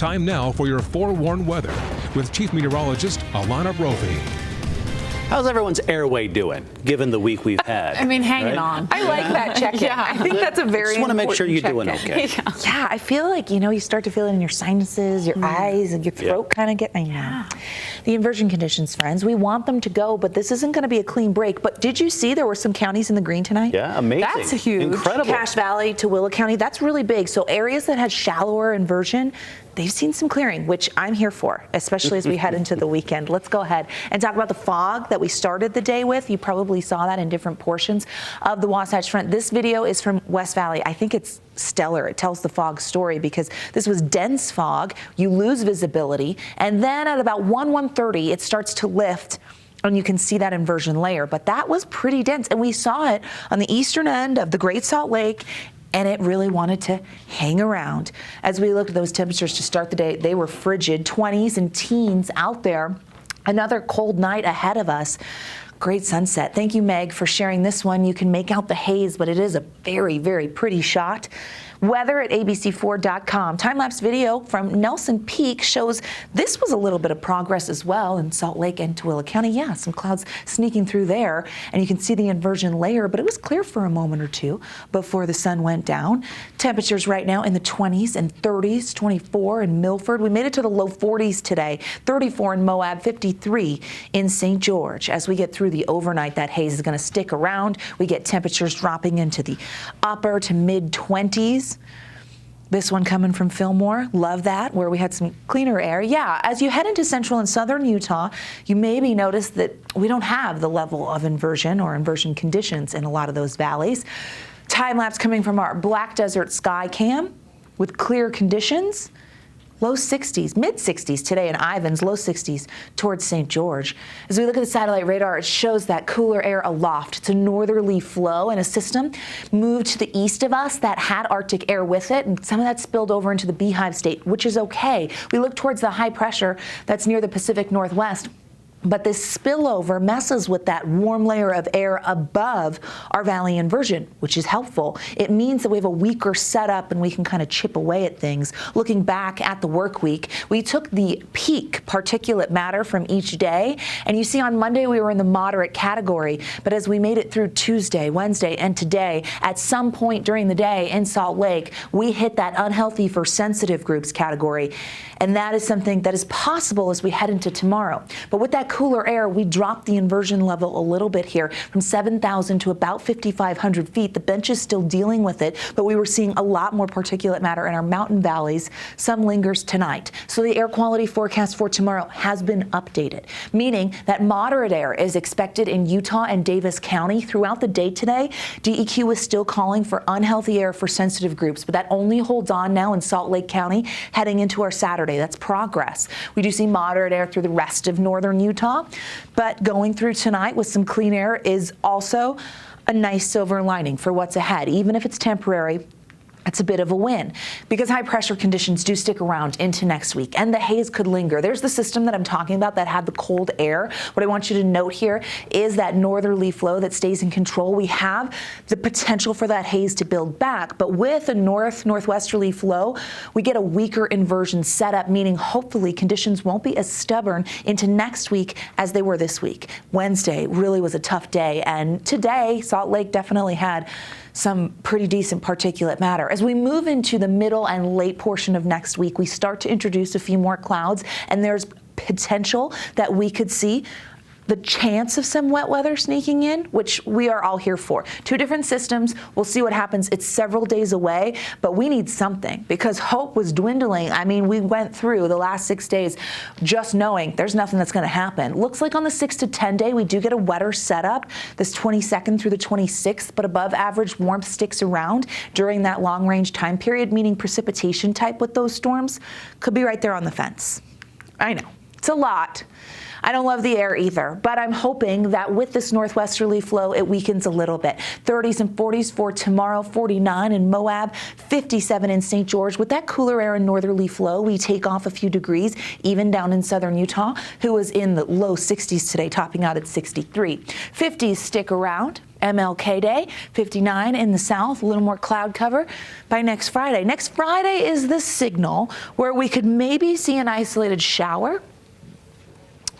Time now for your forewarned weather with Chief Meteorologist Alana Brophy. How's everyone's airway doing, given the week we've had? I mean, hanging on. I like that check-in. Yeah. I think that's a very Just want to make sure you're doing check-in. okay. Yeah, I feel like, you start to feel it in your sinuses, your eyes, and your throat kind of get, The inversion conditions, friends, we want them to go, but this isn't going to be a clean break. But did you see there were some counties in the green tonight? Yeah, amazing. That's huge. Incredible. Cache Valley to Willow County, that's really big. So areas that had shallower inversion, they've seen some clearing, which I'm here for, especially as we head into the weekend. Let's go ahead and talk about the fog that we started the day with. You probably saw that in different portions of the Wasatch Front. This video is from West Valley. I think it's stellar. It tells the fog story because this was dense fog. You lose visibility, and then at about 1:30, it starts to lift. And you can see that inversion layer, but that was pretty dense. And we saw it on the eastern end of the Great Salt Lake, and it really wanted to hang around. As we looked at those temperatures to start the day, they were frigid, 20s and teens out there. Another cold night ahead of us. Great sunset. Thank you, Meg, for sharing this one. You can make out the haze, but it is a very, very pretty shot. Weather at abc4.com. Time-lapse video from Nelson Peak shows this was a little bit of progress as well in Salt Lake and Tooele County. Yeah, some clouds sneaking through there, and you can see the inversion layer, but it was clear for a moment or two before the sun went down. Temperatures right now in the 20s and 30s, 24 in Milford. We made it to the low 40s today, 34 in Moab, 53 in St. George. As we get through the overnight, that haze is going to stick around. We get temperatures dropping into the upper to mid-20s. This one coming from Fillmore, love that, where we had some cleaner air. Yeah, as you head into central and southern Utah, you maybe notice that we don't have the level of inversion or inversion conditions in a lot of those valleys. Time lapse coming from our Black Desert Sky Cam with clear conditions. Low 60s, mid 60s today in Ivins, low 60s towards St. George. As we look at the satellite radar, it shows that cooler air aloft. It's a northerly flow, and a system moved to the east of us that had Arctic air with it, and some of that spilled over into the Beehive State, which is okay. We look towards the high pressure that's near the Pacific Northwest. But this spillover messes with that warm layer of air above our valley inversion, which is helpful. It means that we have a weaker setup and we can kind of chip away at things. Looking back at the work week, we took the peak particulate matter from each day, and you see on Monday we were in the moderate category, but as we made it through Tuesday, Wednesday, and today, at some point during the day in Salt Lake, we hit that unhealthy for sensitive groups category, and that is something that is possible as we head into tomorrow. But with that cooler air, we dropped the inversion level a little bit here from 7,000 to about 5,500 feet. The bench is still dealing with it, but we were seeing a lot more particulate matter in our mountain valleys. Some lingers tonight. So the air quality forecast for tomorrow has been updated, meaning that moderate air is expected in Utah and Davis County throughout the day today. DEQ is still calling for unhealthy air for sensitive groups, but that only holds on now in Salt Lake County heading into our Saturday. That's progress. We do see moderate air through the rest of northern Utah. But going through tonight with some clean air is also a nice silver lining for what's ahead. Even if it's temporary, it's a bit of a win because high pressure conditions do stick around into next week and the haze could linger. There's the system that I'm talking about that had the cold air. What I want you to note here is that northerly flow that stays in control. We have the potential for that haze to build back, but with a northwesterly flow, we get a weaker inversion setup, meaning hopefully conditions won't be as stubborn into next week as they were this week. Wednesday really was a tough day, and today Salt Lake definitely had some pretty decent particulate matter. As we move into the middle and late portion of next week, we start to introduce a few more clouds, and there's potential that we could see the chance of some wet weather sneaking in, which we are all here for. Two different systems. We'll see what happens. It's several days away, but we need something because hope was dwindling. I mean, we went through the last 6 days just knowing there's nothing that's going to happen. Looks like on the 6 to 10 day, we do get a wetter setup this 22nd through the 26th, but above average warmth sticks around during that long range time period, meaning precipitation type with those storms could be right there on the fence. I know, it's a lot. I don't love the air either, but I'm hoping that with this northwesterly flow, it weakens a little bit. 30s and 40s for tomorrow, 49 in Moab, 57 in St. George. With that cooler air and northerly flow, we take off a few degrees, even down in southern Utah, who was in the low 60s today, topping out at 63. 50s stick around. MLK Day, 59 in the south, a little more cloud cover by next Friday. Next Friday is the signal where we could maybe see an isolated shower.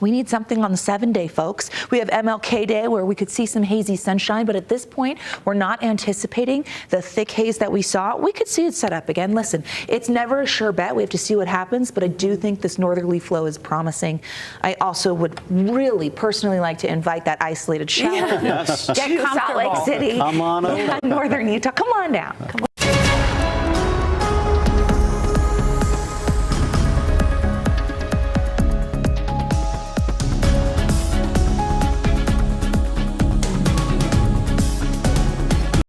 We need something on the 7-day, folks. We have MLK Day where we could see some hazy sunshine, but at this point, we're not anticipating the thick haze that we saw. We could see it set up again. Listen, it's never a sure bet. We have to see what happens, but I do think this northerly flow is promising. I also would really personally like to invite that isolated shower. Yes. Get to Salt Lake City. Come on over. Northern Utah. Come on down. Come on.